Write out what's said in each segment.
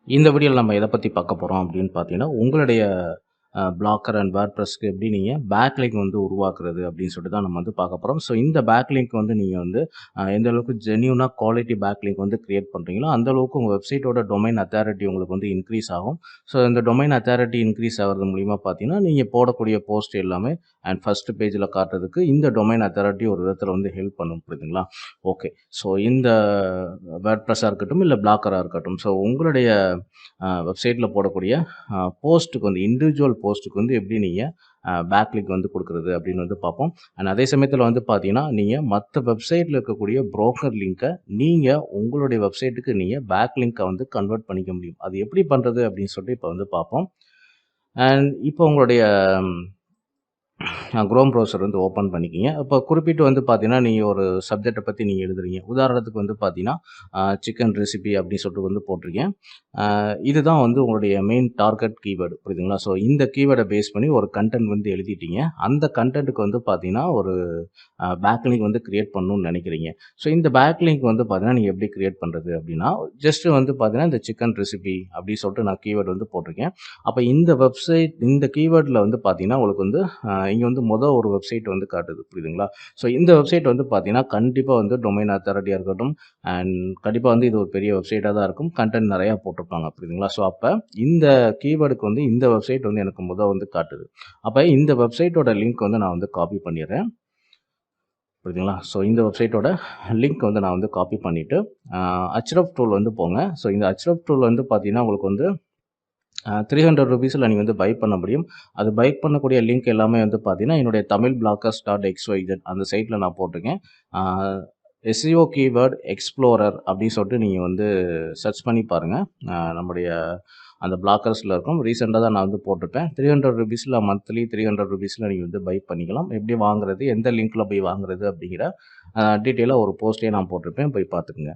இந்த வீடியோல நம்ம எத பத்தி பார்க்க போறோம் அப்படின்னு பார்த்தீங்கன்னா, உங்களுடைய ப்ளாக்கர் அண்ட் வேர்ட்பிரஸ்க்கு எப்படி நீங்க பேக்லிங்க் வந்து உருவாக்குறது அப்படின்னு சொல்லிட்டு தான் நம்ம வந்து பார்க்க போறோம். ஸோ இந்த பேக்லிங்க் வந்து நீங்க வந்து எந்த அளவுக்கு ஜென்யூனா குவாலிட்டி பேக்லிங்க் வந்து கிரியேட் பண்றீங்களோ, அந்த அளவுக்கு உங்க வெப்சைட்டோட டொமைன் அத்தாரிட்டி உங்களுக்கு வந்து இன்க்ரீஸ் ஆகும். ஸோ இந்த டொமைன் அத்தாரிட்டி இன்க்ரீஸ் ஆகுறது மூலியமா பார்த்தீங்கன்னா, நீங்க போடக்கூடிய போஸ்ட் எல்லாமே அண்ட் ஃபர்ஸ்ட் பேஜ்ல காட்டுறதுக்கு இந்த டொமைன் அத்தாரிட்டி ஒரு விதத்துல வந்து ஹெல்ப் பண்ணும். புரியுதுங்களா? ஓகே. ஸோ இந்த வேர்ட்பிரஸ்ஸா இருக்கட்டும், இல்ல ப்ளாக்கரா இருக்கட்டும். ஸோ உங்களுடைய வெப்சைட்ல போடக்கூடிய போஸ்ட்டுக்கு வந்து இண்டிவிஜுவல் போஸ்ட்டுக்கு வந்து எப்படி நீங்கள் பேக்லிங்க் வந்து கொடுக்குறது அப்படின்னு வந்து பார்ப்போம். அண்ட் அதே சமயத்தில் வந்து பார்த்தீங்கன்னா, நீங்கள் மற்ற வெப்சைட்டில் இருக்கக்கூடிய புரோக்கர் லிங்க்கை நீங்கள் உங்களுடைய வெப்சைட்டுக்கு நீங்கள் பேக்லிங்கை வந்து கன்வெர்ட் பண்ணிக்க முடியும். அது எப்படி பண்ணுறது அப்படின்னு சொல்லிட்டு இப்போ வந்து பார்ப்போம். அண்ட் இப்போ உங்களுடைய குரோம் ப்ரௌசர் வந்து ஓப்பன் பண்ணிக்கிங்க. இப்போ குறிப்பிட்டு வந்து பார்த்தீங்கன்னா, நீங்கள் ஒரு சப்ஜெக்ட்டை பற்றி நீங்கள் எழுதுறீங்க. உதாரணத்துக்கு வந்து பார்த்தீங்கன்னா, சிக்கன் ரெசிபி அப்படின்னு சொல்லிட்டு வந்து போட்டிருக்கேன். இதுதான் வந்து உங்களுடைய மெயின் டார்கெட் கீவேர்டு. புரியுதுங்களா? ஸோ இந்த கீவேர்டை பேஸ் பண்ணி ஒரு கண்டென்ட் வந்து எழுதிட்டீங்க. அந்த கண்டென்ட்டுக்கு வந்து பார்த்தீங்கன்னா, ஒரு பேக்லிங்க் வந்து கிரியேட் பண்ணணும்னு நினைக்கிறீங்க. ஸோ இந்த பேக்லிங்க் வந்து பார்த்தீங்கன்னா, நீங்கள் எப்படி கிரியேட் பண்ணுறது அப்படின்னா, ஜஸ்ட்டு வந்து பார்த்தீங்கன்னா, இந்த சிக்கன் ரெசிபி அப்படின்னு சொல்லிட்டு நான் கீவேர்டு வந்து போட்டிருக்கேன். அப்போ இந்த வெப்சைட் இந்த கீவேர்டில் வந்து பார்த்தீங்கன்னா, உங்களுக்கு வந்து இங்கே வந்து ஒரு வெப்சைட் வந்து காட்டுது. புரியுதுங்களா? ஸோ இந்த வெப்சைட் வந்து பார்த்தீங்கன்னா, கண்டிப்பாக வந்து டொமைன் அத்தாரிட்டியாக இருக்கட்டும் அண்ட் கண்டிப்பாக வந்து இது ஒரு பெரிய வெப்சைட்டாக தான் இருக்கும். கண்டென்ட் நிறையா போட்டிருப்பாங்க. புரியுதுங்களா? ஸோ அப்போ இந்த கீவேர்டுக்கு வந்து இந்த வெப்சைட் வந்து எனக்கு வந்து காட்டுது. அப்போ இந்த வெப்சைட்டோட லிங்க் வந்து நான் வந்து காப்பி பண்ணிடுறேன். புரியுதுங்களா? ஸோ இந்த வெப்சைட்டோட லிங்க் வந்து நான் வந்து காப்பி பண்ணிவிட்டு அச்ரஃப் டூல் வந்து போங்க. ஸோ இந்த அச்ரஃப் டூல் வந்து பார்த்தீங்கன்னா, உங்களுக்கு வந்து ₹300 நீங்கள் வந்து பை பண்ண முடியும். அது பை பண்ணக்கூடிய லிங்க் எல்லாமே வந்து பார்த்தீங்கன்னா, என்னுடைய தமிழ் பிளாக்கர்ஸ் டாட் எக்ஸ்ஒய்ஜெட் அந்த சைட்டில் நான் போட்டிருக்கேன். எஸ்இஓ கீவேர்ட் எக்ஸ்ப்ளோரர் அப்படின்னு சொல்லிட்டு நீங்கள் வந்து சர்ச் பண்ணி பாருங்கள். நம்முடைய அந்த பிளாக்கர்ஸில் இருக்கும். ரீசெண்டாக தான் நான் வந்து போட்டிருப்பேன். ₹300 மந்த்லி ₹300 நீங்கள் வந்து பை பண்ணிக்கலாம். எப்படி வாங்குறது, எந்த லிங்க்கில் போய் வாங்குறது அப்படிங்கிற டீட்டெயிலாக ஒரு போஸ்ட்டே நான் போட்டிருப்பேன். போய் பார்த்துக்குங்க.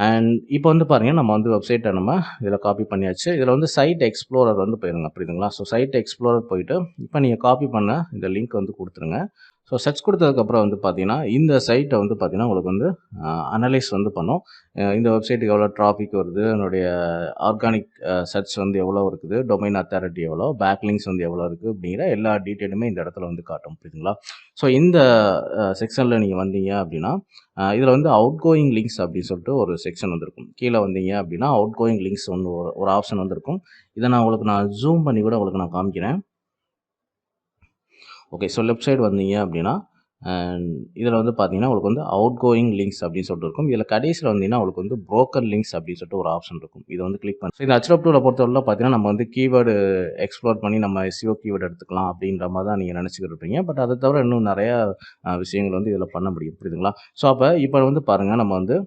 அண்ட் இப்போ வந்து பாருங்கள், நம்ம வந்து வெப்சைட்டை நம்ம இதில் காப்பி பண்ணியாச்சு. இதில் வந்து சைட் எக்ஸ்ப்ளோரர் வந்து போயிருங்க. புரியுதுங்களா? ஸோ சைட் எக்ஸ்ப்ளோரர் போயிட்டு இப்போ நீங்கள் காப்பி பண்ண இந்த லிங்க் வந்து கொடுத்துருங்க. ஸோ சர்ச் கொடுத்ததுக்கப்புறம் வந்து பார்த்தீங்கன்னா, இந்த சைட்டை வந்து பார்த்தீங்கன்னா, உங்களுக்கு வந்து அனலைஸ் வந்து பண்ணும். இந்த வெப்சைட்டுக்கு எவ்வளோ டிராஃபிக் வருது, என்னுடைய ஆர்கானிக் சர்ச் வந்து எவ்வளோ இருக்குது, டொமைன் அத்தாரிட்டி எவ்வளோ, பேக்லிங்க்ஸ் வந்து எவ்வளோ இருக்குது அப்படிங்கிற எல்லா டீட்டெயிலுமே இந்த இடத்துல வந்து காட்டும். புரியுதுங்களா? ஸோ இந்த செக்ஷனில் நீங்கள் வந்தீங்க அப்படின்னா, இதில் வந்து அவுட் கோயிங் லிங்க்ஸ் அப்படின்னு சொல்லிட்டு ஒரு செக்ஷன் வந்துருக்கும். கீழே வந்தீங்க அப்படின்னா அவுட் கோயிங் லிங்க்ஸ் ஒன்று ஒரு ஆப்ஷன் வந்திருக்கும். இதை நான் உங்களுக்கு ஜூம் பண்ணி கூட உங்களுக்கு நான் காமிக்கிறேன். ஓகே. ஸோ லெஃப்ட் சைடு வந்தீங்க அப்படின்னா அண்ட் இதில் வந்து பார்த்தீங்கன்னா, உங்களுக்கு வந்து அவுட் கோயிங் லிங்க்ஸ் அப்படின்னு சொல்லிட்டு இருக்கும். இதில் கடைசியில் வந்தீங்கன்னா, உங்களுக்கு வந்து புரோக்கர் லிங்க்ஸ் அப்படின்னு சொல்லிட்டு ஒரு ஆப்ஷன் இருக்கும். இதை வந்து கிளிக் பண்ணி இந்த அச்ரஃப் டூலை பொறுத்தவரையில் பார்த்தீங்கன்னா, நம்ம வந்து கீவேர்டு எக்ஸ்ப்ளோர் பண்ணி நம்ம எஸ்இஓ கீவேர்டு எடுத்துக்கலாம் அப்படின்ற மாதிரி தான் நீங்கள் நினச்சிக்கிட்டு இருப்பீங்க. பட் அதை தவிர இன்னும் நிறையா விஷயங்கள் வந்து இதில் பண்ண முடியும். புரியுதுங்களா? ஸோ அப்போ இப்போ வந்து பாருங்கள், நம்ம வந்து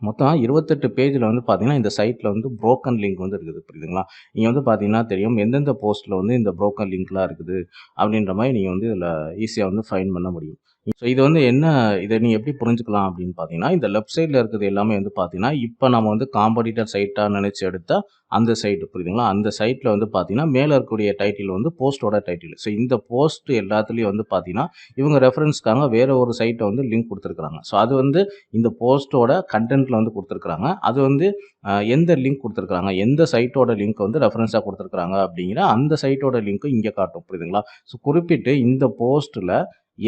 மொத்தம் 28 பேஜில் வந்து பார்த்தீங்கன்னா, இந்த சைட்டில் வந்து புரோக்கன் லிங்க் வந்து இருக்குது. புரியுதுங்களா? நீங்கள் வந்து பார்த்தீங்கன்னா தெரியும், எந்தெந்த போஸ்ட்டில் வந்து இந்த புரோக்கன் லிங்க்லாம் இருக்குது அப்படின்ற மாதிரி நீங்கள் வந்து இதில் ஈஸியாக வந்து ஃபைண்ட் பண்ண முடியும். ஸோ இது வந்து என்ன, இதை நீங்கள் எப்படி புரிஞ்சுக்கலாம் அப்படின்னு பார்த்தீங்கன்னா, இந்த லெஃப்ட் சைடில் இருக்கிறது எல்லாமே வந்து பார்த்தீங்கன்னா, இப்போ நம்ம வந்து காம்படிட்டர் சைட்டாக நினச்சி எடுத்தால் அந்த சைட்டு. புரியுதுங்களா? அந்த சைட்டில் வந்து பார்த்தீங்கன்னா, மேலே இருக்கக்கூடிய டைட்டில் வந்து போஸ்ட்டோட டைட்டில். ஸோ இந்த போஸ்ட் எல்லாத்துலேயும் வந்து பார்த்தீங்கன்னா, இவங்க ரெஃபரன்ஸ்க்காக வேற ஒரு சைட்டை வந்து லிங்க் கொடுத்துருக்குறாங்க. ஸோ அது வந்து இந்த போஸ்ட்டோட கண்டென்ட்டில் வந்து கொடுத்துருக்குறாங்க. அது வந்து எந்த லிங்க் கொடுத்துருக்குறாங்க, எந்த சைட்டோட லிங்க் வந்து ரெஃபரன்ஸாக கொடுத்துருக்குறாங்க அப்படிங்கிற அந்த சைட்டோட லிங்க்கும் இங்கே காட்டும். புரியுதுங்களா? ஸோ குறிப்பிட்டு இந்த போஸ்ட்டில்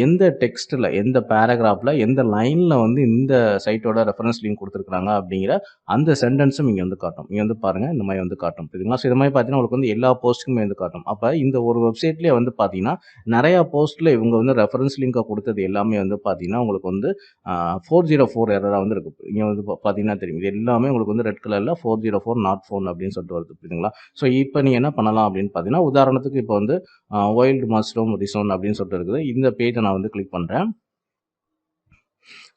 எந்த டெக்ஸ்ட்டில், எந்த பேராகிராஃபில், எந்த லைனில் வந்து இந்த சைட்டோட ரெஃபரன்ஸ் லிங்க் கொடுத்துருக்குறாங்க அப்படிங்கிற அந்த சென்டென்ஸும் இங்கே வந்து காட்டும். இங்கே வந்து பாருங்கள், இந்த மாதிரி வந்து காட்டும். புரியுதுங்களா? ஸோ இது மாதிரி பார்த்தீங்கன்னா, உங்களுக்கு வந்து எல்லா போஸ்ட்டுக்குமே வந்து காட்டும். அப்போ இந்த ஒரு வெப்சைட்லேயே வந்து பார்த்தீங்கன்னா, நிறையா போஸ்ட்டில் இவங்க வந்து ரெஃபரன்ஸ் லிங்கை கொடுத்தது எல்லாமே வந்து பார்த்தீங்கன்னா, உங்களுக்கு வந்து 404 எரராக வந்து இருக்குது. இங்கே வந்து பார்த்தீங்கன்னா தெரியும். இது எல்லாமே உங்களுக்கு வந்து ரெட் கலரில் 404 நாட் ஃபவுண்ட் அப்படின்னு சொல்லிட்டு வருது. புரியுதுங்களா? ஸோ இப்போ நீங்கள் என்ன பண்ணலாம் அப்படின்னு பார்த்தீங்கன்னா, உதாரணத்துக்கு இப்போ வந்து வைல்டு மஷ்ரூம் ரிசோன் அப்படின்னு சொல்லிட்டு இருக்குது. இந்த பேஜை நான் வந்து கிளிக் பண்ணுறேன்.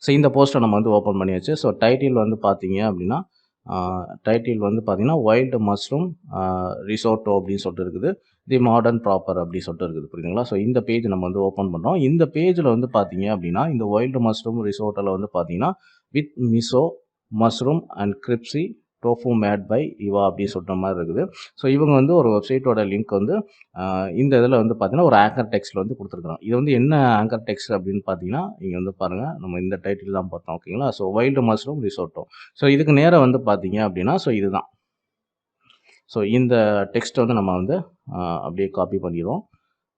ஸோ இந்த போஸ்ட்டை நம்ம வந்து ஓப்பன் பண்ணியாச்சு. ஸோ டைட்டில் வந்து பார்த்தீங்க அப்படின்னா, டைட்டில் வந்து பார்த்தீங்கன்னா, வைல்டு மஷ்ரூம் ரிசோர்ட்டோ அப்படின்னு சொல்லிட்டு இருக்குது. தி மாடர்ன் ப்ராப்பர் அப்படின்னு சொல்லிட்டு இருக்குது. புரியுதுங்களா? ஸோ இந்த பேஜ் நம்ம வந்து ஓப்பன் பண்ணுறோம். இந்த பேஜில் வந்து பார்த்தீங்க அப்படின்னா, இந்த வைல்டு மஷ்ரூம் ரிசோர்ட்டில் வந்து பார்த்தீங்கன்னா, with miso mushroom and crispy tofu made by இவா அப்படின்னு சொல்கிற மாதிரி இருக்குது. ஸோ இவங்க வந்து ஒரு வெப்சைட்டோட லிங்க் வந்து இந்த இதில் வந்து பார்த்தீங்கன்னா, ஒரு ஆங்கர் டெக்ஸ்ட்டில் வந்து கொடுத்துருக்குறோம். இது வந்து என்ன ஆங்கர் டெக்ஸ்ட் அப்படின்னு பார்த்தீங்கன்னா, இங்கே வந்து பாருங்கள், நம்ம இந்த டைட்டில் தான் பார்த்தோம். ஓகேங்களா? So wild mushroom risotto. So இதுக்கு நேராக வந்து பார்த்தீங்க அப்படின்னா, ஸோ இதுதான். ஸோ இந்த டெக்ஸ்ட்டை வந்து நம்ம வந்து அப்படியே காப்பி பண்ணிடுவோம்.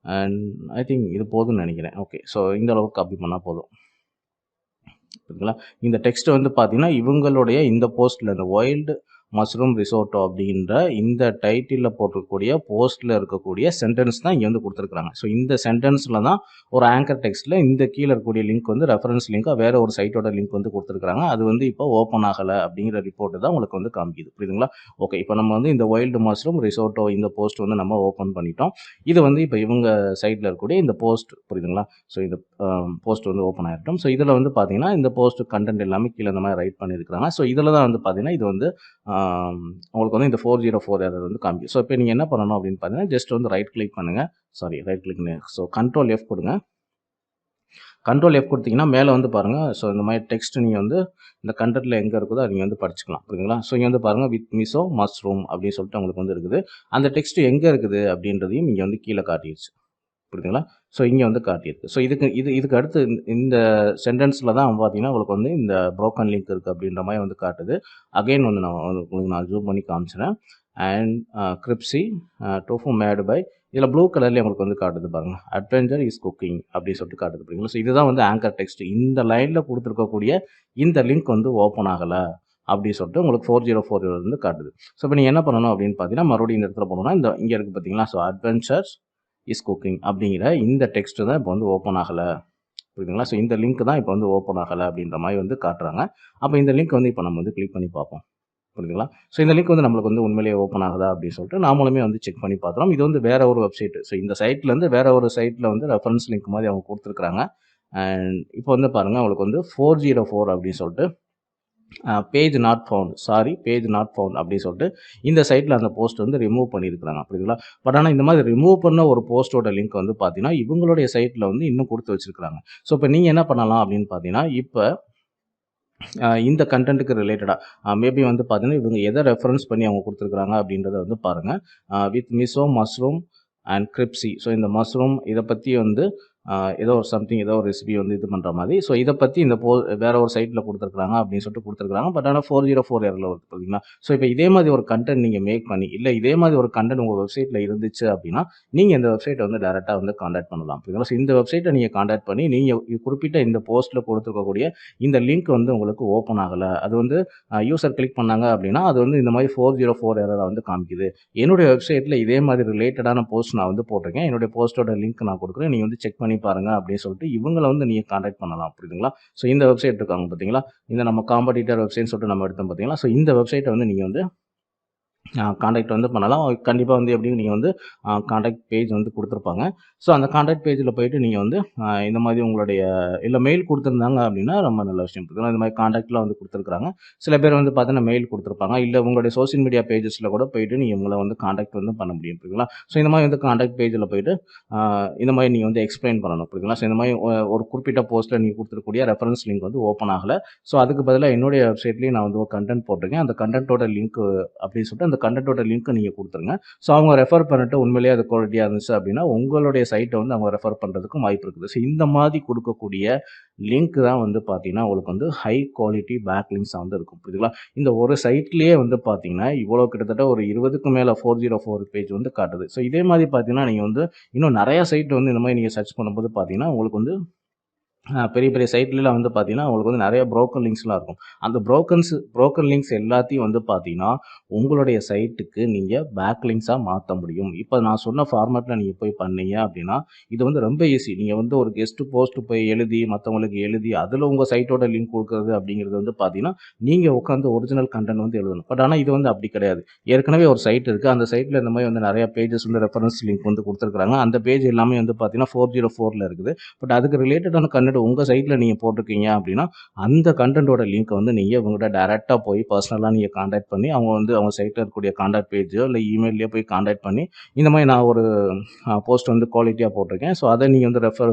அண்ட் ஐ திங்க் இது போதும்னு நினைக்கிறேன். ஓகே, ஸோ இந்த அளவுக்கு காப்பி பண்ணால் போதும். ஓகேங்களா? இந்த டெக்ஸ்ட் வந்து பார்த்தீங்கன்னா இவங்களுடைய இந்த போஸ்ட்டில் இந்த வைல்டு மஷ்ரூம் ரிசோர்ட்டோ அப்படின்ற இந்த டைட்டிலில் போட்டிருக்கக்கூடிய போஸ்ட்டில் இருக்கக்கூடிய சென்டென்ஸ் தான் இங்கே வந்து கொடுத்துருக்குறாங்க. ஸோ இந்த சென்டென்ஸில் தான் ஒரு ஆங்கர் டெக்ஸ்ட்டில் இந்த கீழே இருக்கக்கூடிய லிங்க் வந்து ரெஃபரன்ஸ் லிங்காக வேறு ஒரு சைட்டோட லிங்க் வந்து கொடுத்துருக்குறாங்க. அது வந்து இப்போ ஓப்பன் ஆகலை அப்படிங்கிற ரிப்போர்ட்டு தான் உங்களுக்கு வந்து காமிக்குது. புரியுதுங்களா? ஓகே, இப்போ நம்ம வந்து இந்த வைல்டு மஷ்ரூம் ரிசோர்ட்டோ இந்த போஸ்ட் வந்து நம்ம ஓப்பன் பண்ணிட்டோம். இது வந்து இப்போ இவங்க சைட்டில் இருக்கக்கூடிய இந்த போஸ்ட், புரியுதுங்களா? ஸோ இந்த போஸ்ட் வந்து ஓப்பன் ஆகிட்டோம். ஸோ இதில் வந்து பார்த்தீங்கன்னா இந்த போஸ்ட் கண்டென்ட் எல்லாமே கீழே இந்த மாதிரி ரைட் பண்ணியிருக்கிறாங்க. ஸோ இதில் தான் வந்து பார்த்தீங்கன்னா இது வந்து உங்களுக்கு வந்து இந்த 404 எரர் வந்து காமிக்கும். ஸோ இப்போ நீங்கள் என்ன பண்ணணும் அப்படின்னு பார்த்தீங்கன்னா ஜஸ்ட் வந்து ரைட் கிளிக் பண்ணுங்கள். ரைட் கிளிக்னு ஸோ கண்ட்ரோல் F கொடுங்க. கண்ட்ரோல் F கொடுத்தீங்கன்னா மேலே வந்து பாருங்கள். ஸோ இந்த மாதிரி டெக்ஸ்ட் நீங்கள் வந்து இந்த கண்டென்ட்டில் எங்கே இருக்குதோ அதை நீங்கள் வந்து படிச்சுக்கலாம். புரியுதுங்களா? ஸோ இங்கே வந்து பாருங்கள் வித் மிசோ மஷ்ரூம் அப்படின்னு சொல்லிட்டு உங்களுக்கு வந்து இருக்குது. அந்த டெக்ஸ்ட் எங்கே இருக்குது அப்படின்றதையும் இங்கே வந்து கீழே காட்டிடுச்சு. புரியுதுங்களா? ஸோ இங்கே வந்து காட்டியிருக்கு. ஸோ இதுக்கு அடுத்து இந்த சென்டென்ஸில் தான் பார்த்தீங்கன்னா உங்களுக்கு வந்து இந்த ப்ரோக்கன் லிங்க் இருக்குது அப்படின்ற மாதிரி வந்து காட்டுது. அகைன் வந்து உங்களுக்கு நான் ஜூம் பண்ணி காமிச்சிடறேன். அண்ட் கிரிப்சி டோஃபு மேடு பை இதில் ப்ளூ கலர்லேயே உங்களுக்கு வந்து காட்டுது பாருங்கள். அட்வென்ச்சர் இஸ் குக்கிங் அப்படின்னு சொல்லிட்டு காட்டுது. புரியுங்களா? ஸோ இதுதான் வந்து ஆங்கர் டெக்ஸ்ட். இந்த லைனில் கொடுத்துருக்கக்கூடிய இந்த லிங்க் வந்து ஓப்பன் ஆகலை அப்படின்னு சொல்லிட்டு உங்களுக்கு 404 வந்து காட்டுது. ஸோ இப்போ நீங்கள் என்ன பண்ணணும் அப்படின்னு பார்த்தீங்கன்னா மறுபடியும் இந்த இடத்துல போனோம்னா இந்த இங்கே இருக்குது பார்த்தீங்களா? ஸோ அட்வென்ச்சர்ஸ் இஸ் குக்கிங் அப்படிங்கிற இந்த டெக்ஸ்ட் தான் இப்போ வந்து ஓப்பன் ஆகலை. புரியுதுங்களா? ஸோ இந்த லிங்க் தான் இப்போ வந்து ஓப்பன் ஆகலை அப்படின்ற மாதிரி வந்து காட்டுறாங்க. அப்போ இந்த லிங்க் வந்து இப்போ நம்ம வந்து கிளிக் பண்ணி பார்ப்போம். புரியுதுங்களா? ஸோ இந்த லிங்க் வந்து நம்மளுக்கு வந்து உண்மையிலேயே ஓப்பன் ஆகுதா அப்படின்னு சொல்லிட்டு நாமளுமே வந்து செக் பண்ணி பார்க்குறோம். இது வந்து வேற ஒரு வெப்சைட். ஸோ இந்த சைட்லேருந்து வேற ஒரு சைட்டில் வந்து ரெஃபரன்ஸ் லிங்க் மாதிரி அவங்க கொடுத்துருக்குறாங்க. அண்ட் இப்போ வந்து பாருங்கள் உங்களுக்கு வந்து 404 அப்படின்னு சொல்லிட்டு பேஜ் நாட் ஃபவுண்ட் அப்படின்னு சொல்லிட்டு இந்த சைட்டில் அந்த போஸ்ட் வந்து ரிமூவ் பண்ணியிருக்கிறாங்க. புரியுதுங்களா? பட் ஆனால் இந்த மாதிரி ரிமூவ் பண்ண ஒரு போஸ்ட்டோட லிங்க் வந்து பார்த்தீங்கன்னா இவங்களுடைய சைட்டில் வந்து இன்னும் கொடுத்து வச்சிருக்காங்க. ஸோ இப்போ நீங்கள் என்ன பண்ணலாம் அப்படின்னு பார்த்தீங்கன்னா இப்போ இந்த கண்டென்ட்டுக்கு ரிலேட்டடாக மேபி வந்து பார்த்தீங்கன்னா இவங்க எதை ரெஃபரன்ஸ் பண்ணி அவங்க கொடுத்துருக்குறாங்க அப்படின்றத வந்து பாருங்கள். With miso mushroom and crispy. So இந்த மஷ்ரூம் இதை பற்றி வந்து ஏதோ ஒரு சம்திங் ஏதோ ஒரு ரெசிபி வந்து இது பண்ணுற மாதிரி. ஸோ இதை பற்றி இந்த வேற ஒரு சைட்டில் கொடுத்துருக்குறாங்க அப்படின்னு சொல்லிட்டு கொடுத்துருக்குறாங்க. பட் ஆனால் 404 எரரில் வருது. பார்த்தீங்கன்னா ஸோ இப்போ இதே மாதிரி ஒரு கண்டென்ட் நீங்கள் மேக் பண்ணி இல்லை இதே மாதிரி ஒரு கண்டென்ட் உங்கள் வெப்சைட்டில் இருந்துச்சு அப்படின்னா நீங்கள் இந்த வெப்சைட்டை வந்து டேரெக்டாக வந்து காண்டாக்ட் பண்ணலாம். புரியுதுங்களா? ஸோ இந்த வெப்சைட்டை நீங்கள் காண்டாக்ட் பண்ணி நீங்கள் குறிப்பிட்ட இந்த போஸ்ட்டில் கொடுத்துருக்கக்கூடிய இந்த லிங்க் வந்து உங்களுக்கு ஓப்பன் ஆகலை. அது வந்து யூசர் கிளிக் பண்ணாங்க அப்படின்னா அது வந்து இந்த மாதிரி 404 எரரை வந்து காமிக்குது. என்னுடைய வெப்சைட்டில் இதே மாதிரி ரிலேட்டடான போஸ்ட் நான் வந்து போட்டிருக்கேன். என்னுடைய போஸ்ட்டோட லிங்க் நான் கொடுக்குறேன். நீங்கள் வந்து செக் பண்ணி பாருங்க அப்படின்னு சொல்லிட்டு இவங்களை வந்து நீங்கள் காண்டாக்ட் பண்ணலாம். புரியுதுங்களா? ஸோ இந்த வெப்சைட் இருக்காங்க பார்த்தீங்களா? இந்த நம்ம காம்படிட்டர் வெப்சைட்னு சொல்லிட்டு நம்ம எடுத்தோம் பார்த்தீங்களா? ஸோ இந்த வெப்சைட்டை வந்து நீங்கள் வந்து காண்டாக்ட் வந்து பண்ணலாம். கண்டிப்பாக வந்து எப்படியும் நீங்கள் வந்து காண்டாக்ட் பேஜ் வந்து கொடுத்துருப்பாங்க. ஸோ அந்த காண்டாக்ட் பேஜில் போயிட்டு நீங்கள் வந்து இந்த மாதிரி உங்களுடைய இல்லை மெயில் கொடுத்துருந்தாங்க அப்படின்னா ரொம்ப நல்ல விஷயம். இந்த மாதிரி காண்டாக்ட்லாம் வந்து கொடுத்துருக்குறாங்க. சில பேர் வந்து பார்த்தீங்கன்னா மெயில் கொடுத்துருப்பாங்க. இல்லை உங்களுடைய சோஷியல் மீடியா பேஜஸில் கூட போயிட்டு நீங்கள் உங்களை வந்து காண்டாக்ட் வந்து பண்ண முடியும். புரியுதுங்களா? ஸோ இந்த மாதிரி வந்து காண்டாக்ட் பேஜில் போயிட்டு இந்த மாதிரி நீங்கள் வந்து எக்ஸ்பிளைன் பண்ணணும். புரியுதுங்களா? ஸோ இந்த மாதிரி ஒரு குறிப்பிட்ட போஸ்ட்டில் நீங்கள் கொடுத்துருக்கூடிய ரெஃபரன்ஸ் லிங்க் வந்து ஓப்பன் ஆகலை. ஸோ அதுக்கு பதிலாக என்னுடைய வெப்சைட்லேயும் நான் வந்து ஒரு கண்டென்ட் போட்டிருக்கேன். அந்த கண்டென்ட்டோட லிங்க் அப்படின்னு சொல்லிட்டு அந்த கண்டென்ட்டோட லிங்க்கை நீங்கள் கொடுத்துருங்க. ஸோ அவங்க ரெஃபர் பண்ணிட்டு உண்மையிலேயே அது குவாலிட்டியாக இருந்துச்சு அப்படின்னா உங்களுடைய சைட்டை வந்து அவங்க ரெஃபர் பண்ணுறதுக்கும் வாய்ப்பு இருக்குது. ஸோ இந்த மாதிரி கொடுக்கக்கூடிய லிங்க் தான் வந்து பார்த்தீங்கன்னா உங்களுக்கு வந்து ஹை குவாலிட்டி பேக்லிங்ஸாக வந்து இருக்கும். புரியுதுங்களா? இந்த ஒரு சைட்லேயே வந்து பார்த்தீங்கன்னா இவ்வளோ கிட்டத்தட்ட ஒரு 20க்கும் மேலே 404 பேஜ் வந்து காட்டுது. ஸோ இதே மாதிரி பார்த்தீங்கன்னா நீங்கள் வந்து இன்னும் நிறையா சைட் வந்து இந்த மாதிரி நீங்கள் சர்ச் பண்ணும்போது பார்த்தீங்கன்னா உங்களுக்கு வந்து பெரிய பெரிய சைட்லலாம் வந்து பார்த்தீங்கன்னா உங்களுக்கு வந்து நிறைய ப்ரோக்கன் லிங்க்ஸ்லாம் இருக்கும். அந்த ப்ரோக்கன் லிங்க்ஸ் எல்லாத்தையும் வந்து பார்த்தீங்கன்னா உங்களுடைய சைட்டுக்கு நீங்கள் பேக்லிங்ஸாக மாற்ற முடியும். இப்போ நான் சொன்ன ஃபார்மேட்டில் நீங்கள் போய் பண்ணீங்க அப்படின்னா இது வந்து ரொம்ப ஈஸி. நீங்கள் வந்து ஒரு கெஸ்ட் போஸ்ட் போய் எழுதி மற்றவங்களுக்கு எழுதி அதில் உங்கள் சைட்டோட லிங்க் கொடுக்குறது அப்படிங்கிறது வந்து பார்த்தீங்கன்னா நீங்கள் உட்காந்து ஒரிஜினல் கண்டென்ட் வந்து எழுதணும். பட் ஆனால் இது வந்து அப்படி கிடையாது. ஏற்கனவே ஒரு சைட் இருக்குது. அந்த சைட்டில் இந்த மாதிரி வந்து நிறைய பேஜஸ் வந்து ரெஃபரன்ஸ் லிங்க் வந்து கொடுத்துருக்காங்க. அந்த பேஜ் எல்லாமே வந்து பார்த்தீங்கன்னா 404 இருக்குது. பட் அதுக்கு ரிலேட்டடான கண்டென்ட் உங்கள் சைட்டில் நீங்கள் போட்டிருக்கீங்க அப்படின்னா அந்த கண்டென்ட்டோட லிங்க்கை வந்து நீங்கள் இவங்கள்ட்ட டேரெக்டாக போய் பர்சனலாக நீங்கள் காண்டாக்ட் பண்ணி அவங்க சைட்டில் இருக்கக்கூடிய காண்டாக்ட் பேஜோ இல்லை இமெயிலே போய் காண்டாக்ட் பண்ணி இந்த மாதிரி நான் ஒரு போஸ்ட் வந்து குவாலிட்டியாக போட்டிருக்கேன். ஸோ அதை நீங்கள் வந்து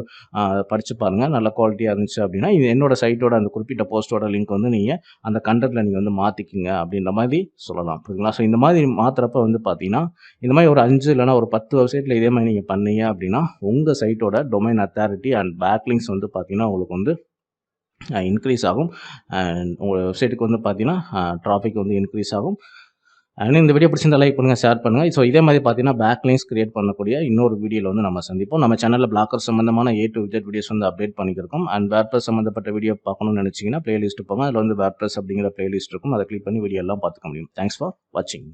படித்து பாருங்கள். நல்ல குவாலிட்டியாக இருந்துச்சு அப்படின்னா இது என்னோட சைட்டோட அந்த குறிப்பிட்ட போஸ்ட்டோட லிங்க் வந்து நீங்கள் அந்த கண்டென்ட்டில் நீங்கள் வந்து மாற்றிக்கிங்க அப்படின்ற மாதிரி சொல்லலாம். புரியுதுங்களா? ஸோ இந்த மாதிரி மாற்றுறப்ப வந்து பார்த்தீங்கன்னா இந்த மாதிரி ஒரு 5 இல்லைனா ஒரு 10 வெப்சைட்டில் இதே மாதிரி நீங்கள் பண்ணீங்க அப்படின்னா உங்கள் சைட்டோட டொமைன் அத்தாரிட்டி அண்ட் பேக்லிங்ஸ் வந்து பார்த்தீங்கன்னா உங்களுக்கு வந்து இன்க்ரீஸ் ஆகும். அண்ட் உங்கள் வெப்சைட்டுக்கு வந்து பார்த்தீங்கன்னா டிராஃபிக் வந்து இன்க்ரீஸ் ஆகும். அண்ட் இந்த வீடியோ பிடிச்சிருந்தா லைக் பண்ணுங்க, ஷேர் பண்ணுங்க. ஸோ இதே மாதிரி பார்த்தீங்கன்னா பேக்லிங்ஸ் கிரியேட் பண்ணக்கூடிய இன்னொரு வீடியோல வந்து நம்ம சந்திப்போம். நம்ம சேனல்ல பிளாக்கர் சம்பந்தமான A to Z வீடியோஸ் வந்து அப்டேட் பண்ணியிருக்கோம். அண்ட் வேர்ட்பிரஸ் சம்பந்தப்பட்ட வீடியோ பார்க்கணும்னு நினைச்சீங்கன்னா பிளேலிஸ்ட் போங்க. அதில் வந்து வேர்ட்பிரஸ் அப்படிங்கிற பிளேலிஸ்ட் இருக்கும். அதை கிளிக் பண்ணி வீடியோ எல்லாம் பார்த்துக்க முடியும். தேங்க்ஸ் ஃபார் வாட்சிங்.